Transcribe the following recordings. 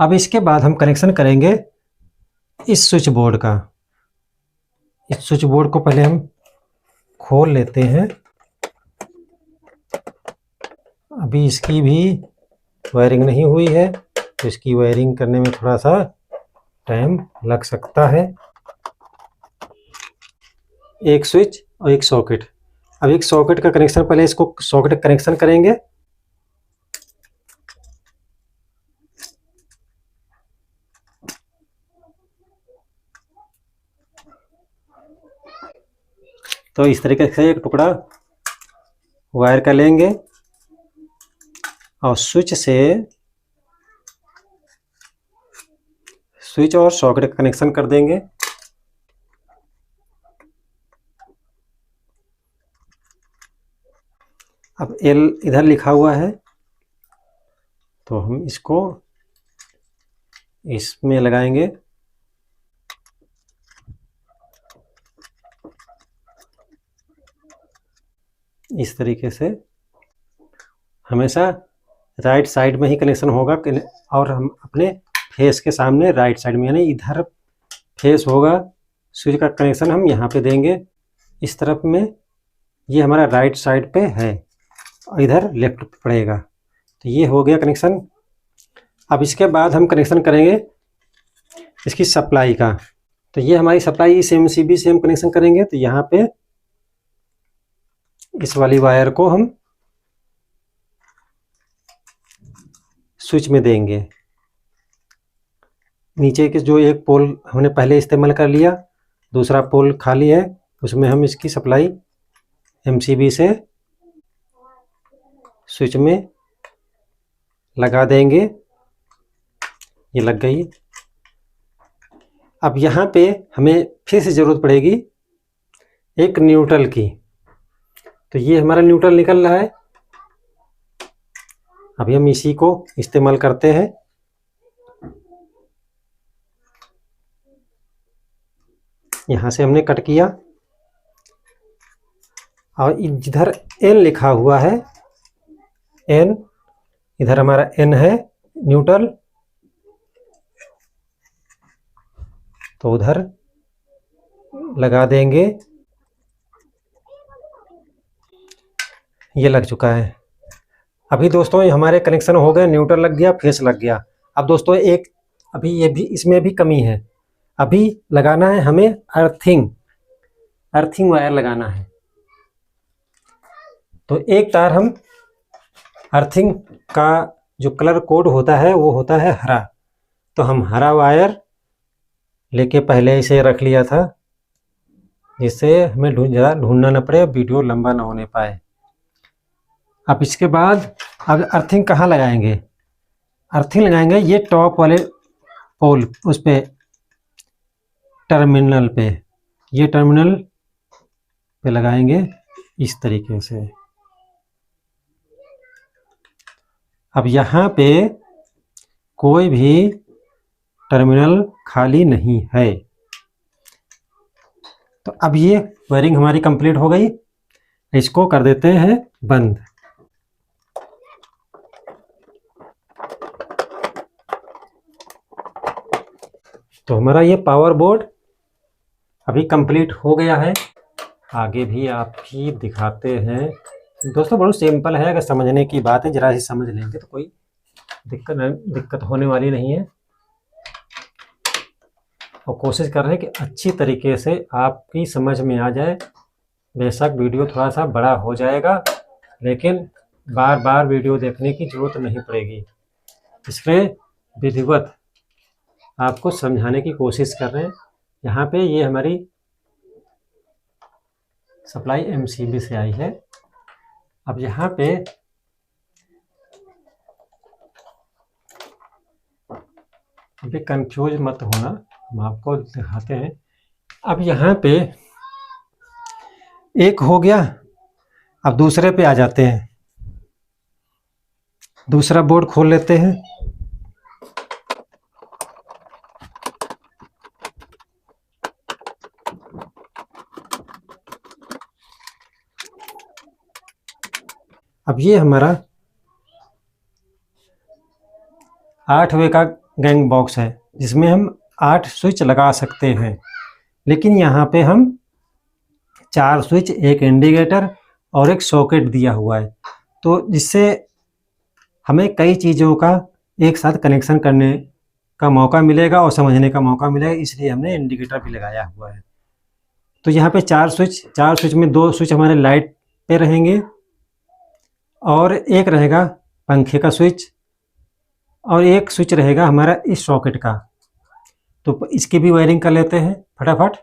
अब इसके बाद हम कनेक्शन करेंगे इस स्विच बोर्ड का। इस स्विच बोर्ड को पहले हम खोल लेते हैं। अभी इसकी भी वायरिंग नहीं हुई है, तो इसकी वायरिंग करने में थोड़ा सा टाइम लग सकता है। एक स्विच और एक सॉकेट। अब एक सॉकेट का कनेक्शन, पहले इसको सॉकेट कनेक्शन करेंगे। तो इस तरीके से एक टुकड़ा वायर का लेंगे और स्विच और सॉकेट का कनेक्शन कर देंगे। अब एल इधर लिखा हुआ है, तो हम इसको इसमें लगाएंगे। इस तरीके से हमेशा राइट साइड में ही कनेक्शन होगा, और हम अपने फेस के सामने राइट साइड में, यानी इधर फेस होगा। स्विच का कनेक्शन हम यहाँ पे देंगे इस तरफ में, ये हमारा राइट साइड पे है और इधर लेफ्ट पे पड़ेगा। तो ये हो गया कनेक्शन। अब इसके बाद हम कनेक्शन करेंगे इसकी सप्लाई का। तो ये हमारी सप्लाई इस एमसीबी से हम कनेक्शन करेंगे। तो यहाँ पे इस वाली वायर को हम स्विच में देंगे। नीचे के जो एक पोल हमने पहले इस्तेमाल कर लिया, दूसरा पोल खाली है, उसमें हम इसकी सप्लाई एमसीबी से स्विच में लगा देंगे। ये लग गई। अब यहाँ पे हमें फिर से ज़रूरत पड़ेगी एक न्यूट्रल की। तो ये हमारा न्यूट्रल निकल रहा है, अभी हम इसी को इस्तेमाल करते हैं। यहाँ से हमने कट किया और जिधर एन लिखा हुआ है, एन, इधर हमारा एन है न्यूट्रल, तो उधर लगा देंगे। ये लग चुका है। अभी दोस्तों हमारे कनेक्शन हो गए, न्यूट्रल लग गया, फेस लग गया। अब दोस्तों एक अभी ये भी, इसमें भी कमी है। अभी लगाना है हमें अर्थिंग वायर लगाना है। तो एक तार हम अर्थिंग का जो कलर कोड होता है वो होता है हरा। तो हम हरा वायर लेके पहले इसे रख लिया था, जिससे हमें ज़्यादा ढूंढना न पड़े, वीडियो लंबा ना होने पाए। अब इसके बाद अब अर्थिंग कहाँ लगाएंगे? अर्थिंग लगाएंगे ये टॉप वाले पोल, उस पे टर्मिनल पे, ये टर्मिनल पे लगाएंगे इस तरीके से। अब यहाँ पे कोई भी टर्मिनल खाली नहीं है। तो अब ये वायरिंग हमारी कंप्लीट हो गई। इसको कर देते हैं बंद। तो हमारा ये पावर बोर्ड अभी कंप्लीट हो गया है। आगे भी आप ही दिखाते हैं। दोस्तों बहुत सिंपल है, अगर समझने की बात है, जरा सी समझ लेंगे तो कोई दिक्कत होने वाली नहीं है। और कोशिश कर रहे हैं कि अच्छी तरीके से आपकी समझ में आ जाए। बेशक वीडियो थोड़ा सा बड़ा हो जाएगा, लेकिन बार बार वीडियो देखने की ज़रूरत नहीं पड़ेगी। इसमें विधिवत आपको समझाने की कोशिश कर रहे हैं। यहाँ पे ये हमारी सप्लाई एमसीबी से आई है। अब यहाँ पे अभी कंफ्यूज मत होना, हम आपको दिखाते हैं। अब यहाँ पे एक हो गया, अब दूसरे पे आ जाते हैं। दूसरा बोर्ड खोल लेते हैं। अब ये हमारा 8 वे का गैंग बॉक्स है जिसमें हम 8 स्विच लगा सकते हैं, लेकिन यहाँ पे हम 4 स्विच, एक इंडिकेटर और एक सॉकेट दिया हुआ है, तो जिससे हमें कई चीज़ों का एक साथ कनेक्शन करने का मौका मिलेगा और समझने का मौका मिलेगा, इसलिए हमने इंडिकेटर भी लगाया हुआ है। तो यहाँ पे 4 स्विच में 2 स्विच हमारे लाइट पे रहेंगे और एक रहेगा पंखे का स्विच और एक स्विच रहेगा हमारा इस सॉकेट का। तो इसकी भी वायरिंग कर लेते हैं फटाफट।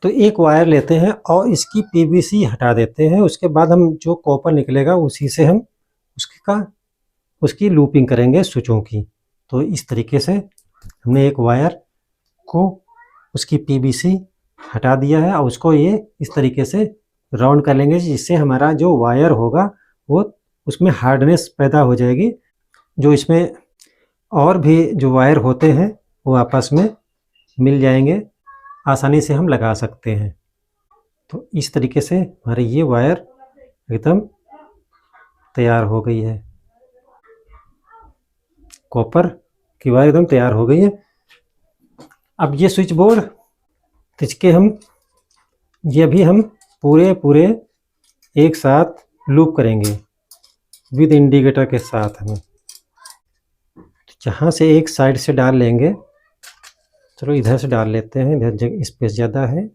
तो एक वायर लेते हैं और इसकी पीवीसी हटा देते हैं, उसके बाद हम जो कॉपर निकलेगा उसी से हम उसकी लूपिंग करेंगे स्विचों की। तो इस तरीके से हमने एक वायर को उसकी पीवीसी हटा दिया है और उसको ये इस तरीके से राउंड कर लेंगे, जिससे हमारा जो वायर होगा वो उसमें हार्डनेस पैदा हो जाएगी। जो इसमें और भी जो वायर होते हैं वो आपस में मिल जाएंगे, आसानी से हम लगा सकते हैं। तो इस तरीके से हमारी ये वायर एकदम तैयार हो गई है, कॉपर की वायर एकदम तैयार हो गई है। अब ये स्विच बोर्ड, तो इसके ये भी हम पूरे एक साथ लूप करेंगे विद इंडिकेटर के साथ। हमें जहाँ से एक साइड से डाल लेंगे, चलो इधर से डाल लेते हैं, इधर जगह स्पेस ज़्यादा है।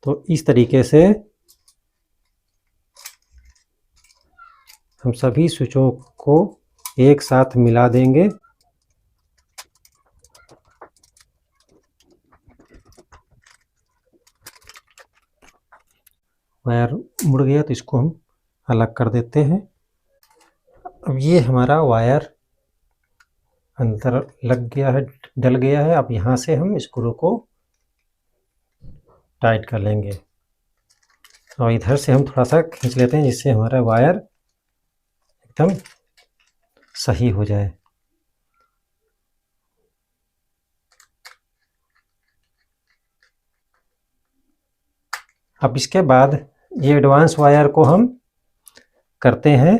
तो इस तरीके से हम सभी स्विचों को एक साथ मिला देंगे। वायर मुड़ गया तो इसको हम अलग कर देते हैं। अब ये हमारा वायर अंदर लग गया है, डल गया है। अब यहाँ से हम स्क्रू को टाइट कर लेंगे और इधर से हम थोड़ा सा खींच लेते हैं, जिससे हमारा वायर एकदम सही हो जाए। अब इसके बाद ये एडवांस वायर को हम करते हैं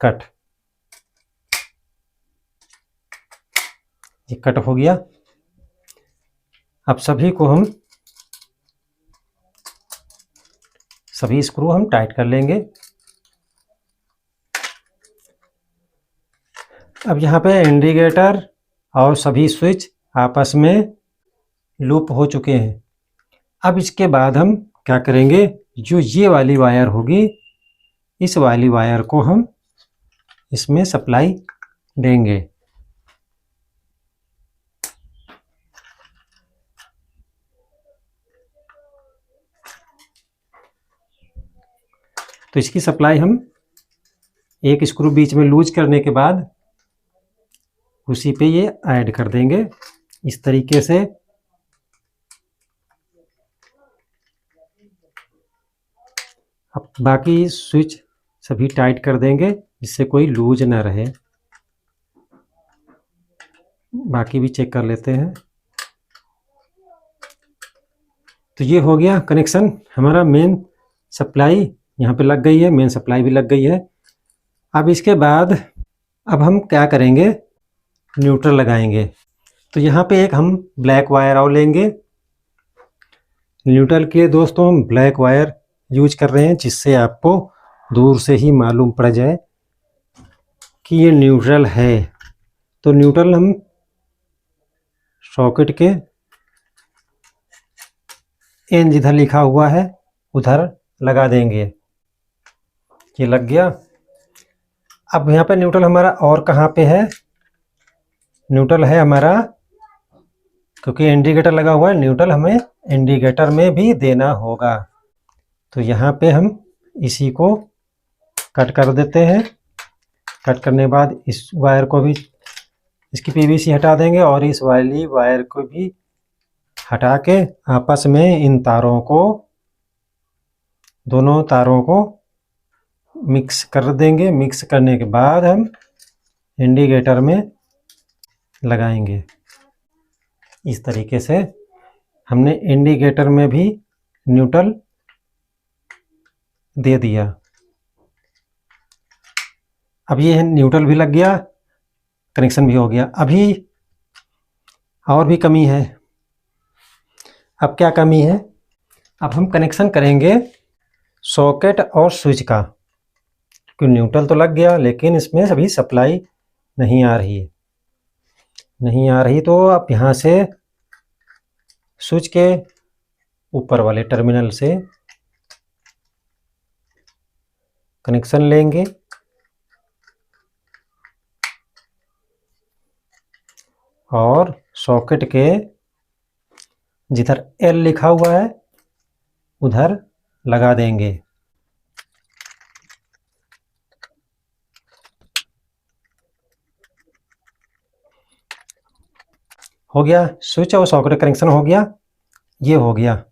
कट। ये कट हो गया। अब सभी स्क्रू हम टाइट कर लेंगे। अब यहाँ पे इंडिकेटर और सभी स्विच आपस में लूप हो चुके हैं। अब इसके बाद हम क्या करेंगे, जो ये वाली वायर होगी, इस वाली वायर को हम इसमें सप्लाई देंगे। तो इसकी सप्लाई हम एक स्क्रू बीच में लूज करने के बाद उसी पे ये ऐड कर देंगे इस तरीके से। अब बाकी स्विच सभी टाइट कर देंगे जिससे कोई लूज ना रहे। बाकी भी चेक कर लेते हैं। तो ये हो गया कनेक्शन। हमारा मेन सप्लाई यहाँ पे लग गई है, मेन सप्लाई भी लग गई है। अब इसके बाद अब हम क्या करेंगे, न्यूट्रल लगाएंगे। तो यहाँ पे एक हम ब्लैक वायर और लेंगे। न्यूट्रल के दोस्तों हम ब्लैक वायर यूज कर रहे हैं, जिससे आपको दूर से ही मालूम पड़ जाए कि ये न्यूट्रल है। तो न्यूट्रल हम सॉकेट के एन जिधर लिखा हुआ है उधर लगा देंगे। ये लग गया। अब यहाँ पे न्यूट्रल हमारा और कहाँ पे है, न्यूट्रल है हमारा, क्योंकि इंडिकेटर लगा हुआ है, न्यूट्रल हमें इंडिकेटर में भी देना होगा। तो यहाँ पे हम इसी को कट कर देते हैं। कट करने के बाद इस वायर को भी, इसकी पीवीसी हटा देंगे और इस वाली वायर को भी हटा के आपस में इन तारों को, दोनों तारों को मिक्स कर देंगे। मिक्स करने के बाद हम इंडिकेटर में लगाएंगे। इस तरीके से हमने इंडिकेटर में भी न्यूट्रल दे दिया। अब ये न्यूट्रल भी लग गया। कनेक्शन भी हो गया। अभी और भी कमी है। अब क्या कमी है? अब हम कनेक्शन करेंगे सॉकेट और स्विच का, क्योंकि न्यूट्रल तो लग गया लेकिन इसमें अभी सप्लाई नहीं आ रही है, नहीं आ रही। तो आप यहाँ से स्विच के ऊपर वाले टर्मिनल से कनेक्शन लेंगे और सॉकेट के जिधर L लिखा हुआ है उधर लगा देंगे। हो गया, स्विच और सॉकेट कनेक्शन हो गया, ये हो गया।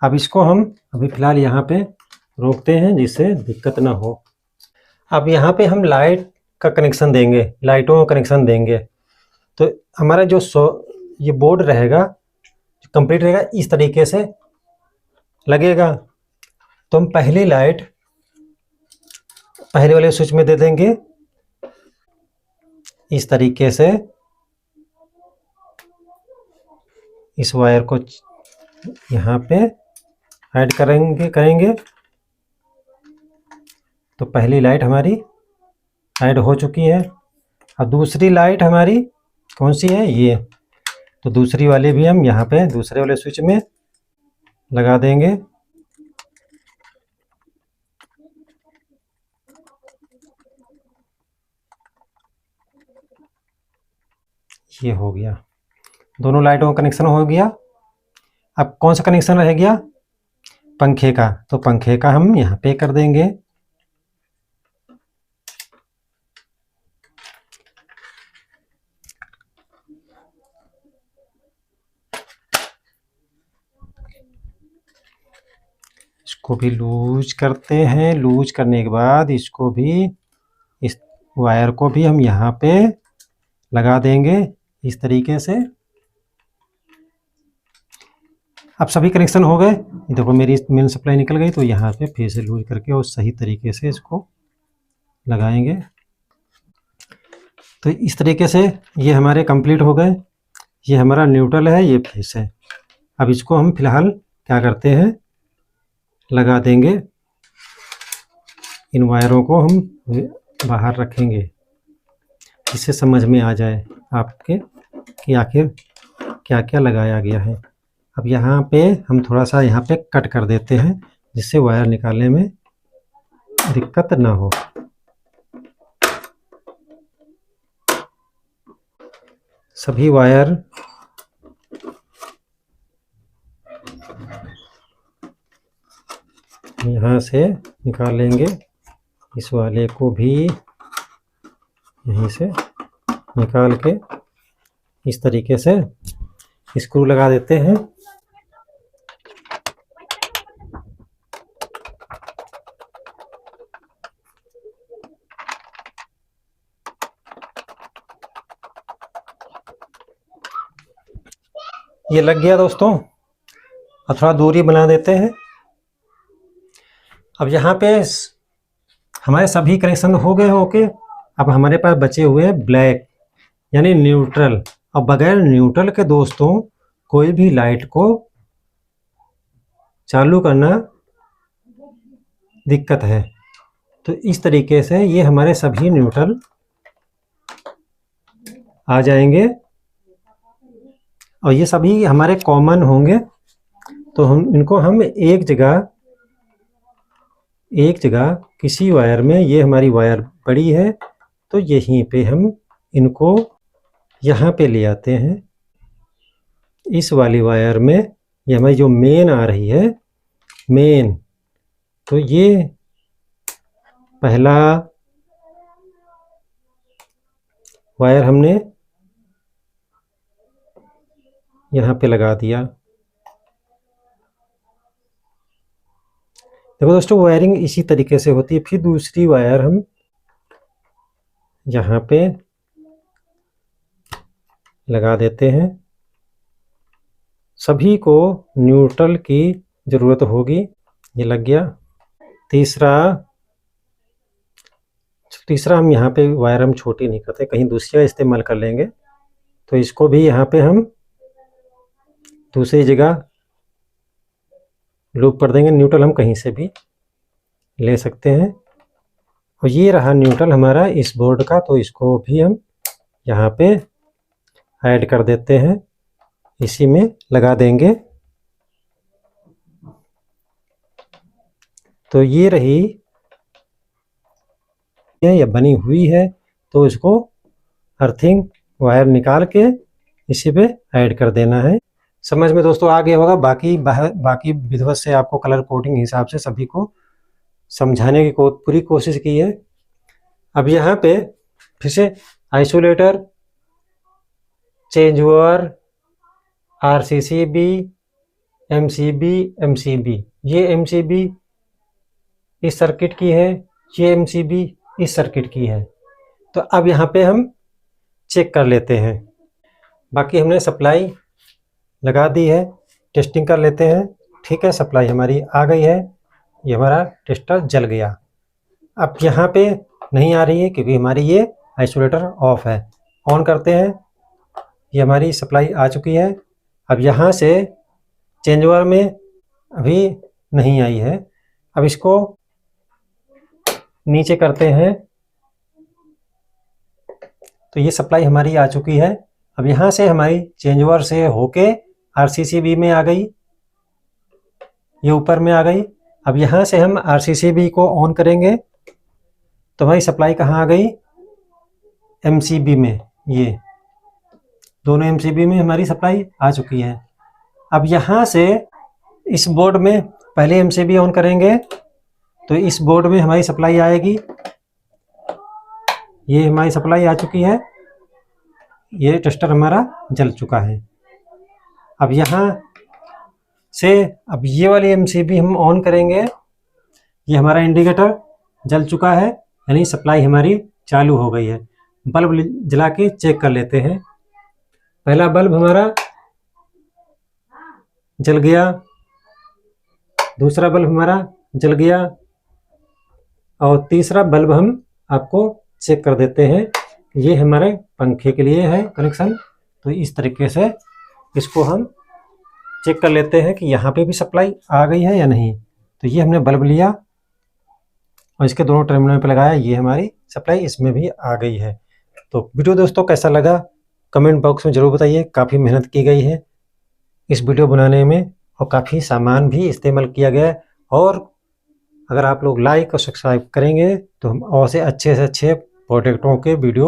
अब इसको हम अभी फ़िलहाल यहाँ पे रोकते हैं जिससे दिक्कत ना हो। अब यहाँ पे हम लाइट का कनेक्शन देंगे, लाइटों का कनेक्शन देंगे। तो हमारा जो ये बोर्ड रहेगा कंप्लीट रहेगा, इस तरीके से लगेगा। तो हम पहली लाइट पहले वाले स्विच में दे देंगे, इस तरीके से इस वायर को यहाँ पे ऐड करेंगे। तो पहली लाइट हमारी ऐड हो चुकी है। और दूसरी लाइट हमारी कौन सी है? ये। तो दूसरी वाली भी हम यहाँ पे दूसरे वाले स्विच में लगा देंगे। ये हो गया, दोनों लाइटों का कनेक्शन हो गया। अब कौन सा कनेक्शन रह गया? पंखे का। तो पंखे का हम यहाँ पे कर देंगे। इसको भी लूज करते हैं। लूज करने के बाद इसको भी, इस वायर को भी हम यहाँ पे लगा देंगे इस तरीके से। अब सभी कनेक्शन हो गए। देखो मेरी मेन सप्लाई निकल गई, तो यहाँ पे फिर से लूज करके और सही तरीके से इसको लगाएंगे। तो इस तरीके से ये हमारे कंप्लीट हो गए। ये हमारा न्यूट्रल है, ये फेस है। अब इसको हम फिलहाल क्या करते हैं, लगा देंगे। इन वायरों को हम बाहर रखेंगे जिससे समझ में आ जाए आपके कि आखिर क्या क्या लगाया गया है। अब यहाँ पे हम थोड़ा सा यहाँ पे कट कर देते हैं जिससे वायर निकालने में दिक्कत ना हो। सभी वायर यहाँ से निकाल लेंगे। इस वाले को भी यहीं से निकाल के इस तरीके से स्क्रू लगा देते हैं। ये लग गया दोस्तों। अब थोड़ा दूरी बना देते हैं। अब यहाँ पे हमारे सभी कनेक्शन हो गए होके। अब हमारे पास बचे हुए हैं ब्लैक यानी न्यूट्रल। और बगैर न्यूट्रल के दोस्तों कोई भी लाइट को चालू करना दिक्कत है। तो इस तरीके से ये हमारे सभी न्यूट्रल आ जाएंगे और ये सभी हमारे कॉमन होंगे। तो हम एक जगह किसी वायर में, ये हमारी वायर बड़ी है तो यहीं पे हम इनको यहाँ पे ले आते हैं। इस वाली वायर में ये हमारी जो मेन आ रही है, मेन, तो ये पहला वायर हमने यहाँ पे लगा दिया। देखो दोस्तों वायरिंग इसी तरीके से होती है। फिर दूसरी वायर हम यहाँ पे लगा देते हैं। सभी को न्यूट्रल की ज़रूरत होगी। ये लग गया। तीसरा, तीसरा, हम यहाँ पे वायर हम छोटी नहीं करते, कहीं दूसरी का इस्तेमाल कर लेंगे, तो इसको भी यहाँ पे हम दूसरी जगह लूप कर देंगे। न्यूट्रल हम कहीं से भी ले सकते हैं। और ये रहा न्यूट्रल हमारा इस बोर्ड का, तो इसको भी हम यहाँ पे ऐड कर देते हैं, इसी में लगा देंगे। तो ये रही ये बनी हुई है, तो इसको अर्थिंग वायर निकाल के इसी पे ऐड कर देना है। समझ में दोस्तों आ गया होगा। बाकी विधिवत से आपको कलर कोडिंग हिसाब से सभी को समझाने की पूरी कोशिश की है। अब यहाँ पे फिर से isolator, change over, RCCB, MCB, ये एमसीबी इस सर्किट की है, ये एमसीबी इस सर्किट की है। तो अब यहाँ पे हम चेक कर लेते हैं। बाकी हमने सप्लाई लगा दी है, टेस्टिंग कर लेते हैं। ठीक है, सप्लाई हमारी आ गई है, ये हमारा टेस्टर जल गया। अब यहाँ पे नहीं आ रही है क्योंकि हमारी ये आइसोलेटर ऑफ है। ऑन करते हैं, ये हमारी सप्लाई आ चुकी है। अब यहाँ से चेंज ओवर में अभी नहीं आई है। अब इसको नीचे करते हैं, तो ये सप्लाई हमारी आ चुकी है। अब यहाँ से हमारी चेंज ओवर से होके आरसीसीबी में आ गई, ये ऊपर में आ गई। अब यहाँ से हम आरसीसीबी को ऑन करेंगे, तो हमारी सप्लाई कहाँ आ गई? एमसीबी में। ये दोनों एमसीबी में हमारी सप्लाई आ चुकी है। अब यहाँ से इस बोर्ड में पहले एमसीबी ऑन करेंगे, तो इस बोर्ड में हमारी सप्लाई आएगी। ये हमारी सप्लाई आ चुकी है, ये टेस्टर हमारा जल चुका है। अब यहाँ से अब ये वाली एमसीबी हम ऑन करेंगे, ये हमारा इंडिकेटर जल चुका है, यानी सप्लाई हमारी चालू हो गई है। बल्ब जला के चेक कर लेते हैं। पहला बल्ब हमारा जल गया, दूसरा बल्ब हमारा जल गया, और तीसरा बल्ब हम आपको चेक कर देते हैं। ये हमारे पंखे के लिए है कनेक्शन। तो इस तरीके से इसको हम चेक कर लेते हैं कि यहाँ पे भी सप्लाई आ गई है या नहीं। तो ये हमने बल्ब लिया और इसके दोनों टर्मिनल पे लगाया, ये हमारी सप्लाई इसमें भी आ गई है। तो वीडियो दोस्तों कैसा लगा कमेंट बॉक्स में ज़रूर बताइए। काफ़ी मेहनत की गई है इस वीडियो बनाने में, और काफ़ी सामान भी इस्तेमाल किया गया है। और अगर आप लोग लाइक और सब्सक्राइब करेंगे तो हम और से अच्छे प्रोडक्टों के वीडियो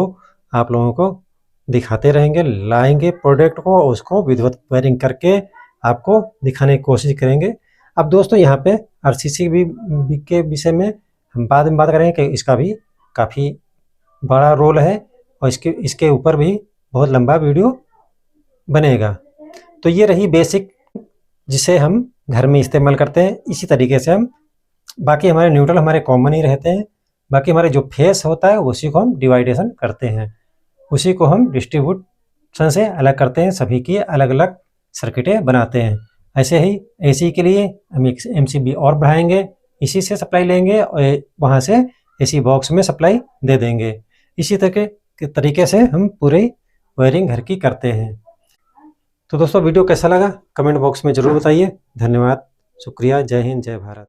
आप लोगों को दिखाते रहेंगे, लाएंगे प्रोडक्ट को, उसको विधिवत वायरिंग करके आपको दिखाने की कोशिश करेंगे। अब दोस्तों यहाँ पे आरसीसीबी के विषय में हम बाद में बात करेंगे कि इसका भी काफ़ी बड़ा रोल है, और इसके ऊपर भी बहुत लंबा वीडियो बनेगा। तो ये रही बेसिक जिसे हम घर में इस्तेमाल करते हैं। इसी तरीके से हम बाकी हमारे न्यूट्रल हमारे कॉमन ही रहते हैं। बाकी हमारे जो फेस होता है उसी को हम डिवाइडेशन करते हैं, उसी को हम डिस्ट्रीब्यूशन से अलग करते हैं, सभी की अलग अलग सर्किटें बनाते हैं। ऐसे ही एसी के लिए हम एमसीबी और बढ़ाएंगे, इसी से सप्लाई लेंगे और वहाँ से एसी बॉक्स में सप्लाई दे देंगे। इसी तरीके से हम पूरी वायरिंग घर की करते हैं। तो दोस्तों वीडियो कैसा लगा कमेंट बॉक्स में ज़रूर बताइए। धन्यवाद, शुक्रिया, जय हिंद, जय भारत।